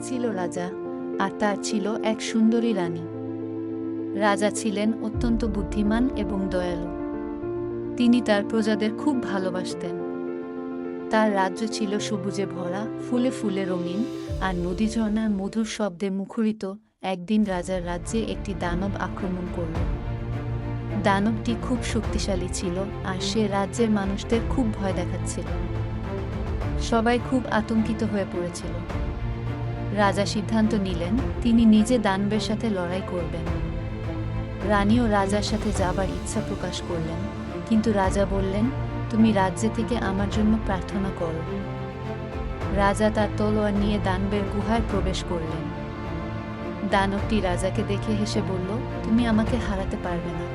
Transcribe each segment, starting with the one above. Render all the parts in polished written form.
ছিল রাজা, আর তার ছিল এক সুন্দরী রানী। রাজা ছিলেন অত্যন্ত বুদ্ধিমান এবং দয়ালু। তিনি তার প্রজাদের খুব ভালোবাসতেন। তার রাজ্য ছিল সবুজে ভরা, ফুলে ফুলে রঙিন, আর নদী ঝর্ণার মধুর শব্দে মুখরিত। একদিন রাজার রাজ্যে একটি দানব আক্রমণ করল। দানবটি খুব শক্তিশালী ছিল, আর সে রাজ্যের মানুষদের খুব ভয় দেখাচ্ছিল। সবাই খুব আতঙ্কিত হয়ে পড়েছিল। রাজা সিদ্ধান্ত নিলেন তিনি নিজে দানবের সাথে লড়াই করবেন। রানীও রাজার সাথে যাবার ইচ্ছা প্রকাশ করলেন, কিন্তু রাজা বললেন, তুমি রাজ্যে থেকে আমার জন্য প্রার্থনা করো। রাজা তার তলোয়ার নিয়ে দানবের গুহায় প্রবেশ করলেন। দানবটি রাজাকে দেখে হেসে বলল, তুমি আমাকে হারাতে পারবে না।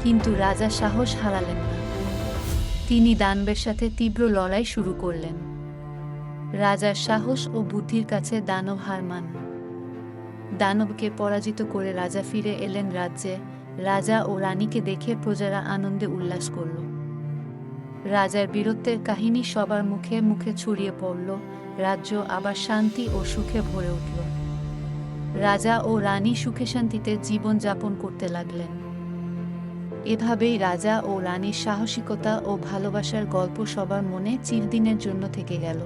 কিন্তু রাজা সাহস হারালেন না। তিনি দানবের সাথে তীব্র লড়াই শুরু করলেন। রাজার সাহস ও বুদ্ধির কাছে দানব হার মানল। দানবকে পরাজিত করে রাজা ফিরে এলেন রাজ্যে। রাজা ও রানীকে দেখে প্রজারা আনন্দে উল্লাস করল। রাজার বীরত্বের কাহিনী সবার মুখে মুখে ছড়িয়ে পড়ল। রাজ্য আবার শান্তি ও সুখে ভরে উঠল। রাজা ও রানী সুখে শান্তিতে জীবন যাপন করতে লাগলেন। এভাবেই রাজা ও রানীর সাহসিকতা ও ভালোবাসার গল্প সবার মনে চিরদিনের জন্য থেকে গেল।